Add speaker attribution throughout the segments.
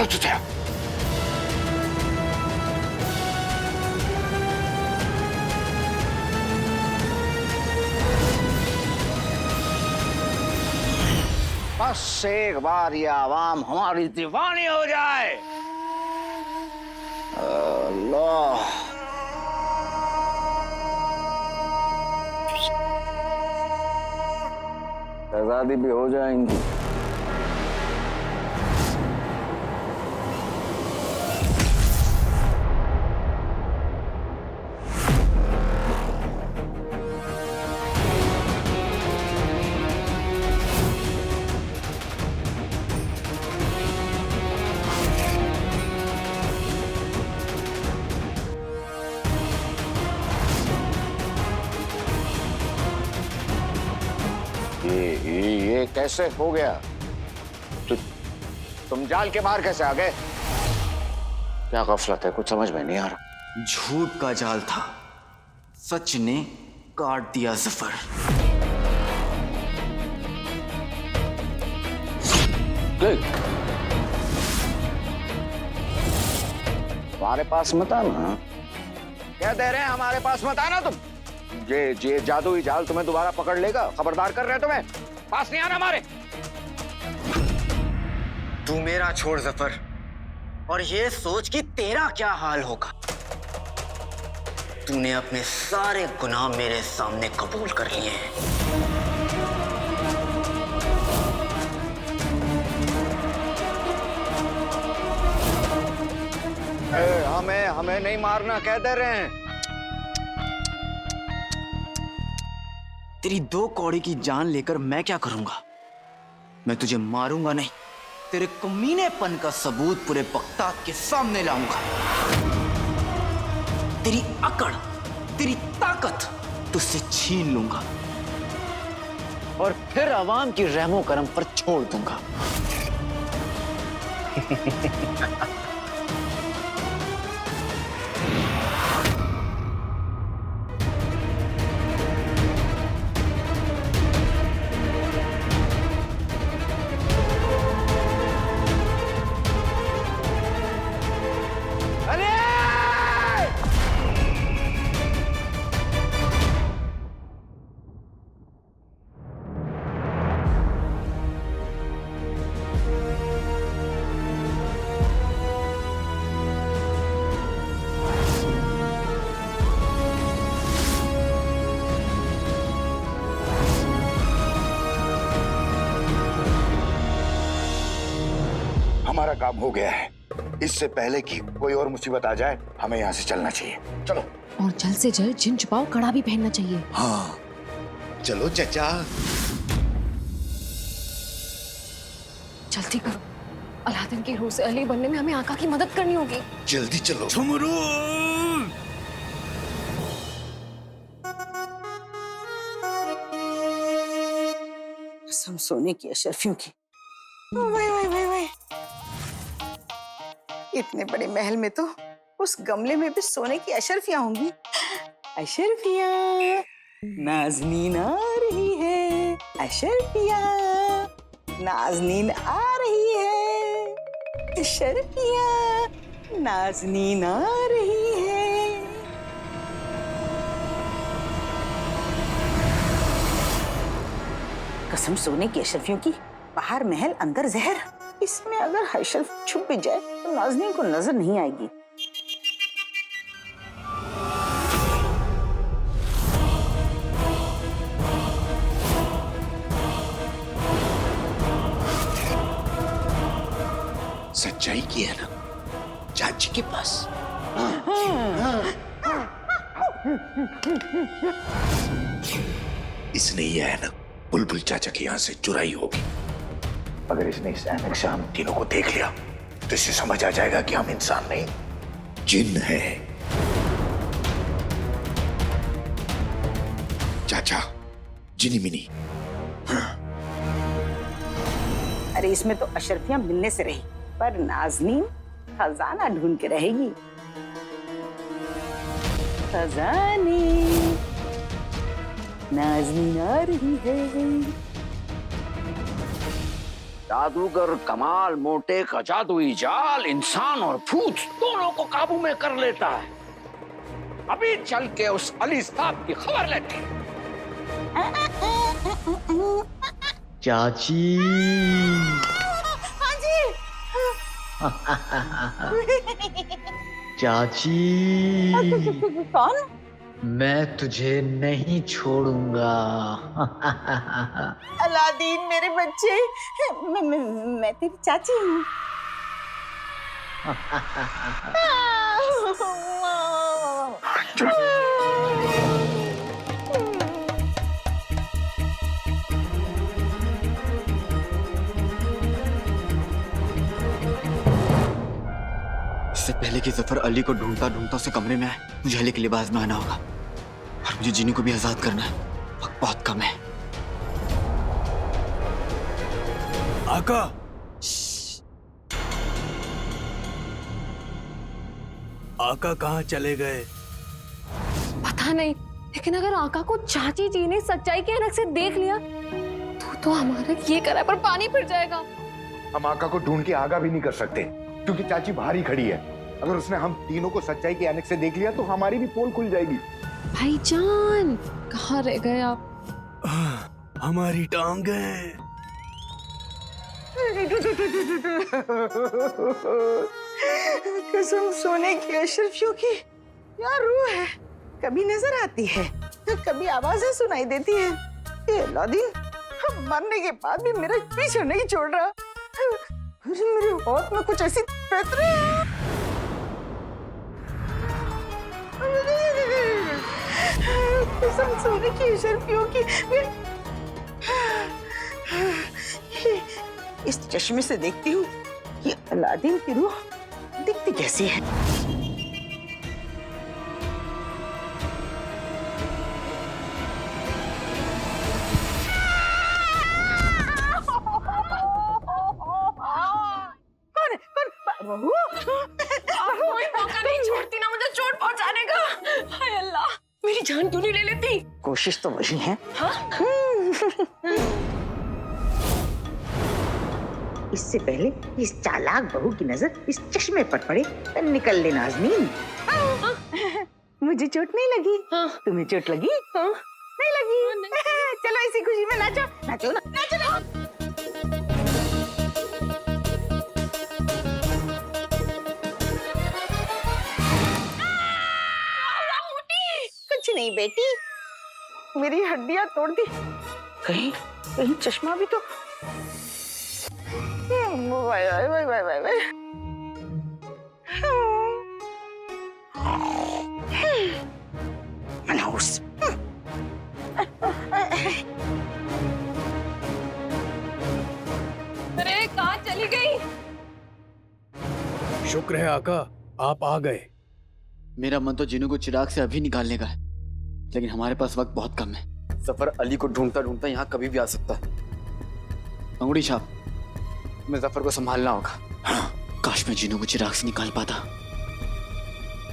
Speaker 1: चलो चुतिया। बस एक बार ये आवाम हमारी दीवानी हो जाए। अल्लाह। आजादी भी हो जाएंगी। ये कैसे हो गया? तुम जाल के बाहर कैसे आ गए? क्या गफलत है, कुछ समझ में नहीं आ रहा।
Speaker 2: झूठ का जाल था, सच ने काट दिया जफर।
Speaker 1: हमारे पास मत आना। क्या दे रहे हैं? हमारे पास मत आना तुम। ये जादुई जाल तुम्हें दोबारा पकड़ लेगा, खबरदार कर रहे हैं तुम्हें। पास नहीं आना हमारे।
Speaker 2: तू मेरा छोड़ जफर, और ये सोच कि तेरा क्या हाल होगा। तूने अपने सारे गुनाह मेरे सामने कबूल कर लिए हैं।
Speaker 1: हमें नहीं मारना कह दे रहे हैं।
Speaker 2: तेरी 2 कौड़ी की जान लेकर मैं क्या करूंगा? मैं तुझे मारूंगा नहीं, तेरे कमीनेपन का सबूत पूरे बगदाद के सामने लाऊंगा। तेरी अकड़, तेरी ताकत तुझसे छीन लूंगा और फिर अवाम की रहमो करम पर छोड़ दूंगा।
Speaker 1: हमारा काम हो गया है। इससे पहले कि कोई और मुसीबत आ जाए, हमें यहाँ से चलना चाहिए। चलो।
Speaker 3: और जल्द से जल्द जिन छुपाओ कड़ा भी पहनना चाहिए।
Speaker 4: हाँ चलो चाचा।
Speaker 3: जल्दी करो, अलादीन की रूह से अली बनने में हमें आका की मदद करनी होगी।
Speaker 4: जल्दी चलो।
Speaker 5: झुमरू,
Speaker 6: कसम सोने की अशरफियों की। वाह। इतने बड़े महल में तो उस गमले में भी सोने की अशरफियां होंगी। अशरफियां, नाज़नीन आ रही है। अशरफियां, नाज़नीन आ रही है। अशरफियां, नाज़नीन आ रही है। कसम सोने की अशरफियों की, बाहर महल अंदर जहर। इसमें अगर हर्षल छुप भी जाए तो नाज़नीन को नजर नहीं आएगी।
Speaker 4: सच्चाई की है ना चाची के पास। इसने ये है ना बुलबुल चाचा के यहाँ से चुराई होगी।
Speaker 1: अगर इसने इस ऐनक से हम तीनों को देख लिया तो इसे समझ आ जाएगा कि हम इंसान नहीं
Speaker 4: जिन है। चाचा जिनी मिनी।
Speaker 6: अरे इसमें तो अशरफियां मिलने से रही, पर नाज़नीन खजाना ढूंढ के रहेगी। खजाने, नाज़नीन आ रही है।
Speaker 1: जादूगर कमाल मोटे का जादुई जाल इंसान और भूत दोनों को काबू में कर लेता है। अभी चल के उस अली साहब की खबर लेते हैं।
Speaker 5: चाची।
Speaker 6: हाँ जी।
Speaker 5: चाची,
Speaker 6: कौन?
Speaker 5: मैं तुझे नहीं छोड़ूंगा।
Speaker 6: अलादीन मेरे बच्चे, मैं तेरी चाची हूँ।
Speaker 2: इससे पहले कि जफर अली को ढूंढता ढूंढता उसे कमरे में आए, मुझे अली के लिबास में आना होगा और मुझे जीनी को भी आजाद करना है। वक्त बहुत कम है।
Speaker 7: आका, आका कहाँ चले गए?
Speaker 3: पता नहीं, लेकिन अगर आका को चाची जी ने सच्चाई के ऐनक से देख लिया तो हमारा ये करा पर पानी फिर जाएगा।
Speaker 8: हम आका को ढूंढ के आगा भी नहीं कर सकते क्योंकि चाची बाहर ही खड़ी है। अगर उसने हम तीनों को सच्चाई के ऐनक से देख लिया तो हमारी भी पोल खुल जाएगी।
Speaker 3: भाईजान, कहाँ रह गए आप?
Speaker 7: हमारी टांगें।
Speaker 6: कसम सोने की अशरफियों की क्या रूह है, कभी नजर आती है कभी आवाजें सुनाई देती है। ये अलादीन मरने के बाद भी मेरा पीछा नहीं छोड़ रहा। मेरे हाथ में कुछ ऐसी पैतरे हैं। कसम सोने की अशरफियों की इस चश्मे से देखती हूँ कि अलादीन की रूह दिखती कैसी है।
Speaker 3: कोई मौका नहीं छोड़ती ना मुझे चोट पहुंचाने का। हाय अल्लाह, मेरी जान क्यों नहीं ले लेती?
Speaker 6: कोशिश तो वही है। इससे पहले इस चालाक बहू की नजर इस चश्मे पर पड़े तो निकल ले नाज़नीन। मुझे चोट नहीं लगी। तुम्हें चोट लगी? नहीं लगी। चलो इसी खुशी में नाचो, नाचो ना, नाचो ना। कुछ नहीं बेटी, मेरी हड्डियां तोड़ दी। कहीं कहीं चश्मा भी तो। वाय वाय वाय वाय वाय वाय। मनहूस।
Speaker 3: अरे कहाँ चली गई?
Speaker 7: शुक्र है आका, आप आ गए।
Speaker 2: मेरा मन तो जिन्नू को चिराग से अभी निकालने का है, लेकिन हमारे पास वक्त बहुत कम है। जफर अली को ढूंढता ढूंढता यहाँ कभी भी आ सकता है। अंगूठी छाप, मैं जफर को संभालना होगा। काश मैं जिन्नू को चिराग से निकाल पाता,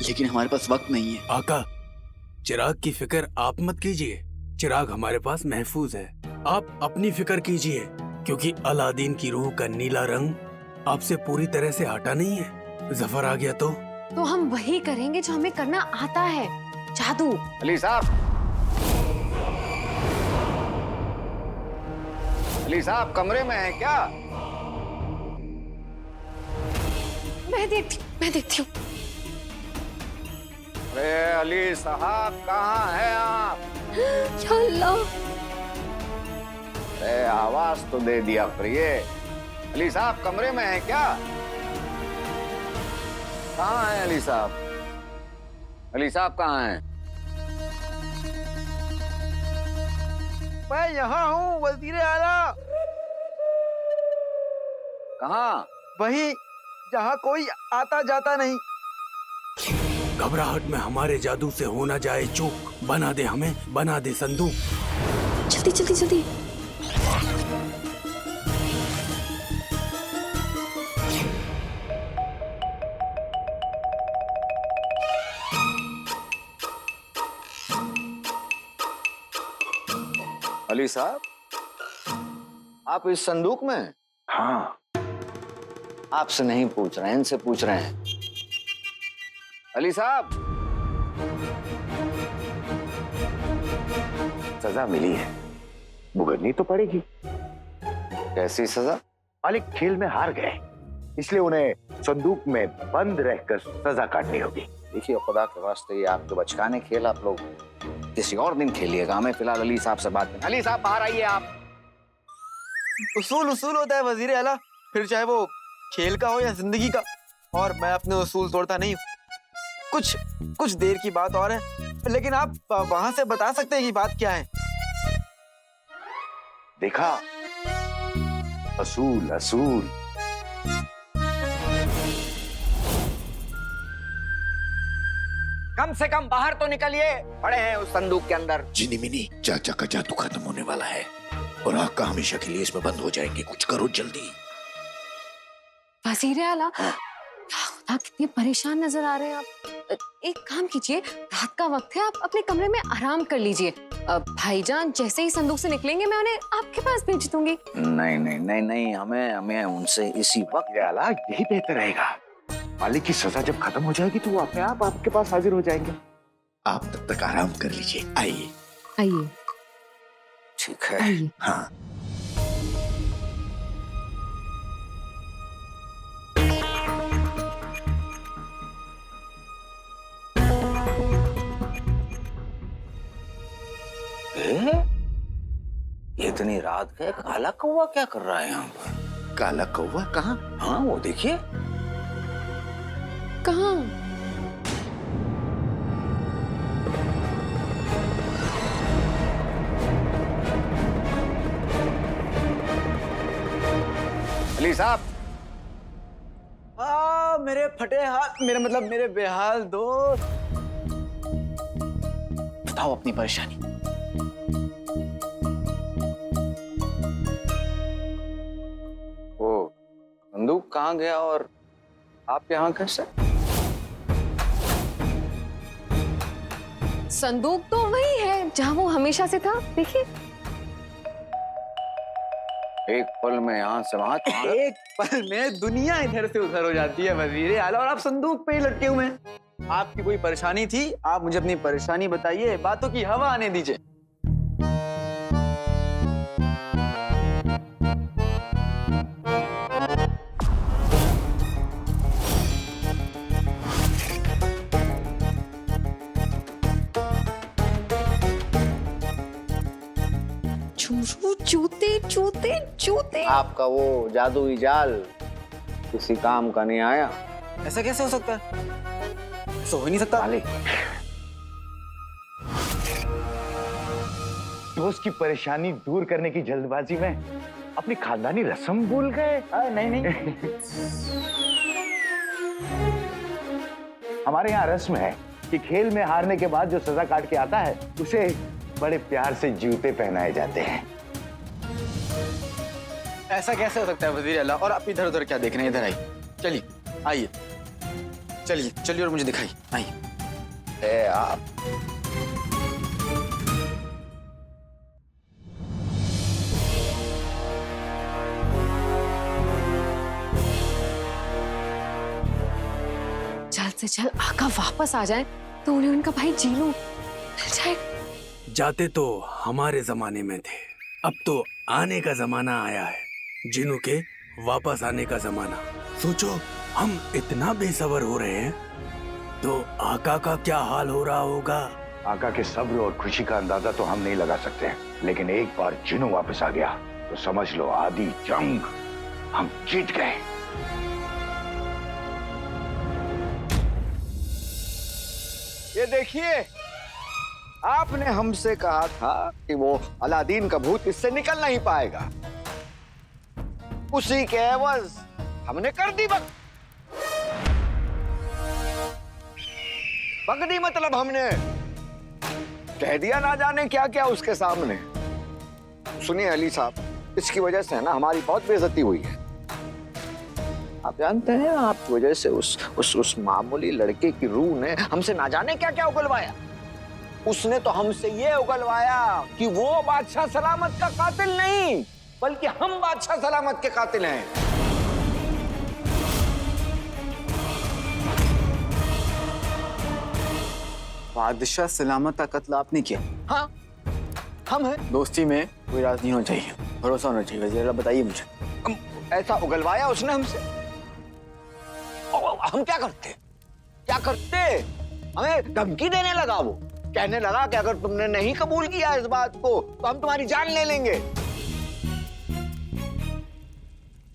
Speaker 2: लेकिन हमारे पास वक्त नहीं है।
Speaker 7: आका, चिराग की फिक्र आप मत कीजिए, चिराग हमारे पास महफूज है। आप अपनी फिक्र कीजिए, क्योंकि अलादीन की रूह का नीला रंग आपसे पूरी तरह से हटा नहीं है। जफर आ गया तो
Speaker 3: हम वही करेंगे जो हमें करना आता है, जादू।
Speaker 1: अली साहब, अली साहब कमरे में है क्या?
Speaker 3: मैं देखती हूँ।
Speaker 1: अरे अली साहब कहाँ हैं आप?
Speaker 3: या अल्लाह,
Speaker 1: अरे आवाज तो दे दिया प्रिय। अली साहब कमरे में है क्या? कहाँ हैं अली साहब? अली साहब कहाँ हैं?
Speaker 9: मैं यहाँ हूँ वजीर आला।
Speaker 1: कहाँ?
Speaker 9: वही जहाँ कोई आता जाता नहीं।
Speaker 7: घबराहट में हमारे जादू से हो ना जाए चूक। बना दे हमें, बना दे संदूक।
Speaker 3: जल्दी जल्दी जल्दी।
Speaker 1: अली साहब, आप इस संदूक में?
Speaker 8: हाँ,
Speaker 1: आपसे नहीं पूछ रहे हैं, इनसे पूछ रहे हैं। अली साहब,
Speaker 8: सजा मिली है, भुगतनी तो पड़ेगी।
Speaker 1: कैसी सजा?
Speaker 8: मालिक खेल में हार गए, इसलिए उन्हें संदूक में बंद रहकर सजा काटनी होगी।
Speaker 1: देखिए खुदा के वास्ते, ये आप तो बचकाने खेल आप लोग किसी और दिन खेलिएगा। हमें फिलहाल अली साहब से बात करनी। अली साहब बाहर आइए आप।
Speaker 9: उसूल उसूल होता है वजीर आला, फिर चाहे वो खेल का हो या जिंदगी का, और मैं अपने उसूल तोड़ता नहीं हूँ। कुछ देर की बात और है, लेकिन आप वहां से बता सकते हैं कि बात क्या है?
Speaker 8: देखा, असूल असूल।
Speaker 1: कम से कम बाहर तो निकलिए, पड़े हैं उस संदूक के अंदर।
Speaker 4: जिनी मिनी, चाचा का जादू खत्म होने वाला है और आका हमेशा के लिए इसमें बंद हो जाएंगे। कुछ करो जल्दी।
Speaker 3: वजीर आला, खुदा कितने परेशान नजर आ रहे हैं आप। एक काम कीजिए, रात का वक्त है, आप अपने कमरे में आराम कर लीजिए। भाईजान जैसे ही संदूक से निकलेंगे मैं उन्हें आपके पास भेज दूंगी।
Speaker 1: नहीं नहीं नहीं नहीं, हमें उनसे इसी वक्त।
Speaker 8: आला, यही बेहतर रहेगा। मालिक की सजा जब खत्म हो जाएगी तो वो अपने आप आपके पास हाजिर हो जाएंगे।
Speaker 4: आप तब तक आराम कर लीजिए। आइए
Speaker 3: आइए।
Speaker 1: ठीक है।
Speaker 3: आइए।
Speaker 4: हाँ।
Speaker 1: इतनी रात के काला कौवा क्या कर रहा है यहाँ पर?
Speaker 4: काला कौवा कहाँ?
Speaker 1: हाँ वो देखिए।
Speaker 3: कहाँ?
Speaker 1: अली साहब,
Speaker 9: मेरे फटे हाथ, मेरा मतलब मेरे बेहाल दोस्त।
Speaker 2: बताओ अपनी परेशानी।
Speaker 1: वो संदूक कहाँ गया और आप यहाँ कैसे?
Speaker 3: संदूक तो वही है जहाँ वो हमेशा से था, देखिए।
Speaker 1: एक पल में यहाँ से वहां।
Speaker 9: एक पल में दुनिया इधर से उधर हो जाती है वजीर आला, और आप संदूक पे ही लटके हुए हैं। आपकी कोई परेशानी थी, आप मुझे अपनी परेशानी बताइए, बातों की हवा आने दीजिए।
Speaker 3: जूते जूते जूते।
Speaker 1: आपका वो जादुई जाल किसी काम का नहीं आया।
Speaker 9: ऐसा कैसे हो सकता है? ऐसा हो ही नहीं सकता।
Speaker 1: मालिक,
Speaker 8: दोस्त की परेशानी दूर करने की जल्दबाजी में अपनी खानदानी रस्म भूल गए।
Speaker 9: नहीं नहीं।
Speaker 8: हमारे यहाँ रस्म है कि खेल में हारने के बाद जो सजा काट के आता है उसे बड़े प्यार से जूते पहनाए जाते हैं।
Speaker 9: ऐसा कैसे हो सकता है वजीर आला? और आप इधर उधर क्या देख रहे हैं? इधर आइए, चलिए, आइए, चलिए चलिए और मुझे दिखाइए, आइए।
Speaker 1: आप
Speaker 3: जल्द से जल्द आका वापस आ जाए तो उन्हें उनका भाई जीनू मिल जाए।
Speaker 7: जाते तो हमारे जमाने में थे, अब तो आने का जमाना आया है। जिनू के वापस आने का जमाना। सोचो, हम इतना बेसब्र हो रहे हैं तो आका का क्या हाल हो रहा होगा।
Speaker 8: आका के सब्र और खुशी का अंदाजा तो हम नहीं लगा सकते, लेकिन एक बार जिनू वापस आ गया तो समझ लो आधी जंग हम जीत गए।
Speaker 1: ये देखिए, आपने हमसे कहा था कि वो अलादीन का भूत इससे निकल नहीं पाएगा। उसी के एवज हमने कर दी बगदी, मतलब हमने कह दिया ना जाने क्या क्या उसके सामने। सुनिए अली साहब, इसकी वजह से ना हमारी बहुत बेइज्जती हुई है। आप जानते हैं, आपकी वजह से उस मामूली लड़के की रूह ने हमसे ना जाने क्या क्या उगलवाया। उसने तो हमसे ये उगलवाया कि वो बादशाह सलामत का कातिल नहीं, बल्कि हम बादशाह सलामत के कातिल हैं।
Speaker 2: बादशाह सलामत का कत्ल आपने किया?
Speaker 1: हाँ, हम हैं।
Speaker 2: दोस्ती में कोई राज नहीं होना चाहिए, भरोसा होना चाहिए। वजीर आला बताइए मुझे।
Speaker 1: ऐसा उगलवाया उसने हमसे। और हम क्या करते? क्या करते? हमें धमकी देने लगा वो, कहने लगा कि अगर तुमने नहीं कबूल किया इस बात को तो हम तुम्हारी जान ले लेंगे।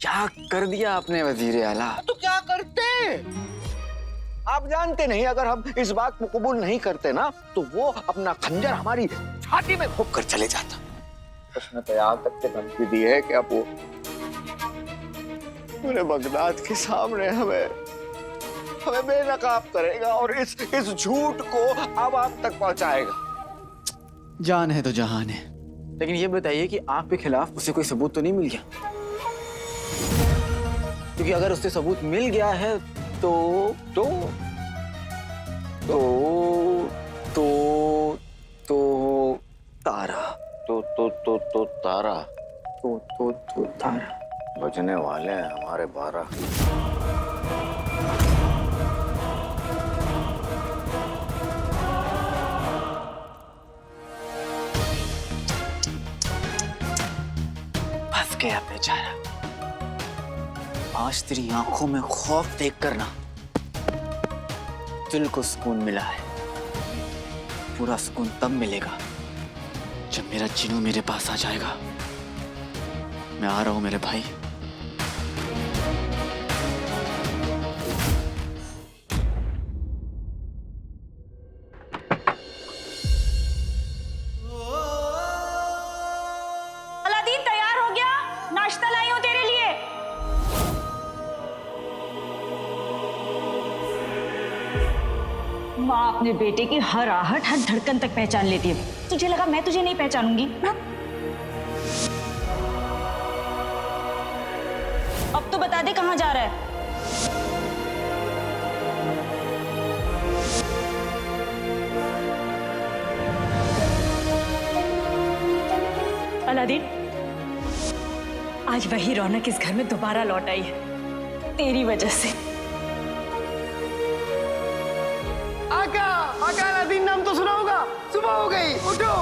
Speaker 2: क्या कर दिया आपने वजीर आला?
Speaker 1: तो क्या करते? आप जानते नहीं, अगर हम इस बात को कबूल नहीं करते ना तो वो अपना खंजर हमारी छाती में घोंप कर चले जाता। उसने तो यहाँ तक के धमकी दी है कि अब वो पूरे बगदाद के सामने हमें बेनकाब करेगा और इस झूठ को अब आप तक पहुंचाएगा।
Speaker 2: जान है तो जहान है। लेकिन ये बताइए कि आपके खिलाफ उसे कोई सबूत तो नहीं मिल गया? क्योंकि अगर उससे सबूत मिल गया है तो तारा तारा
Speaker 1: बजने वाले हैं हमारे 12।
Speaker 2: फंस गया बेचारा। आज तेरी आंखों में खौफ देख कर ना दिल को सुकून मिला है। पूरा सुकून तब मिलेगा जब मेरा चिनू मेरे पास आ जाएगा। मैं आ रहा हूं मेरे भाई।
Speaker 10: अलादीन तैयार हो गया? नाश्ता लाई हूं तेरे लिए। माँ अपने बेटे की हर आहट हर धड़कन तक पहचान लेती है। तुझे लगा मैं तुझे नहीं पहचानूंगी ना? अब तो बता दे कहाँ जा रहा है। अलादीन, आज वही रौनक इस घर में दोबारा लौट आई है तेरी वजह से।
Speaker 9: आका अलादीन नाम तो सुना होगा। सुबह हो गई, उठो।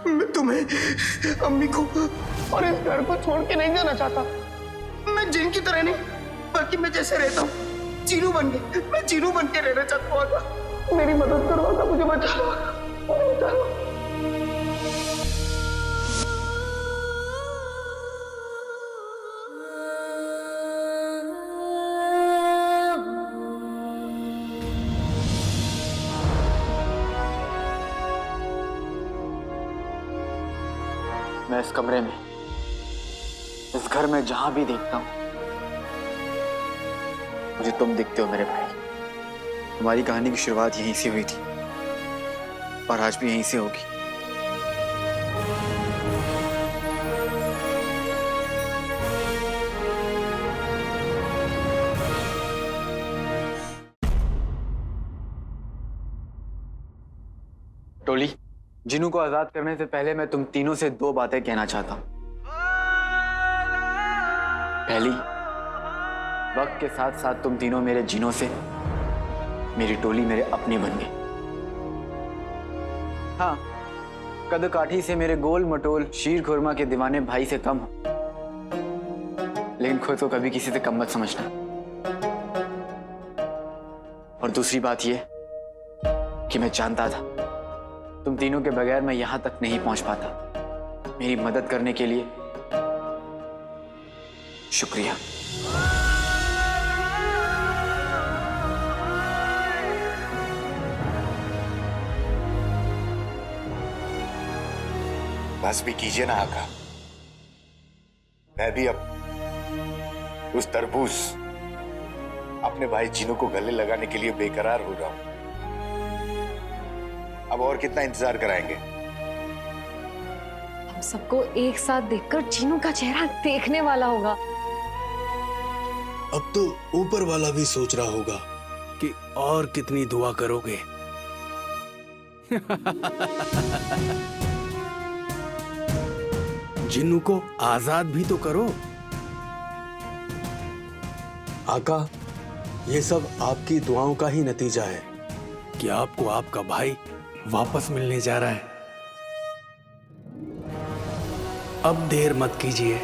Speaker 11: मैं तुम्हें, अम्मी को और इस घर को छोड़ के नहीं जाना चाहता। मैं जिन की तरह नहीं, बल्कि मैं जैसे रहता हूँ चीनू बन के, मैं चीनू बन के रहना चाहता हूँ। आका, मेरी मदद करो आका, मुझे बचा लो आका, मुझे बचा लो।
Speaker 2: मैं इस कमरे में, इस घर में जहां भी देखता हूं मुझे तुम दिखते हो मेरे भाई। हमारी कहानी की शुरुआत यहीं से हुई थी और आज भी यहीं से होगी। टोली, जिनू को आजाद करने से पहले मैं तुम तीनों से 2 बातें कहना चाहता हूं। पहली, वक्त के साथ साथ तुम तीनों मेरे जिनों से मेरी टोली मेरे अपने बन गए। हाँ, कद काठी से मेरे गोल मटोल शीर खुरमा के दीवाने भाई से कम हो, लेकिन खुद को कभी किसी से कम मत समझना। और दूसरी बात यह कि मैं जानता था तुम तीनों के बगैर मैं यहां तक नहीं पहुंच पाता। मेरी मदद करने के लिए शुक्रिया।
Speaker 4: बस भी कीजिए ना आका। मैं भी अब उस तरबूज अपने भाई जीनू को गले लगाने के लिए बेकरार हो रहा हूं। अब और कितना इंतजार कराएंगे?
Speaker 3: हम सबको एक साथ देखकर जीनू का चेहरा देखने वाला होगा।
Speaker 7: अब तो ऊपर वाला भी सोच रहा होगा कि और कितनी दुआ करोगे। जिन्नू को आजाद भी तो करो। आका, ये सब आपकी दुआओं का ही नतीजा है कि आपको आपका भाई वापस मिलने जा रहा है। अब देर मत कीजिए।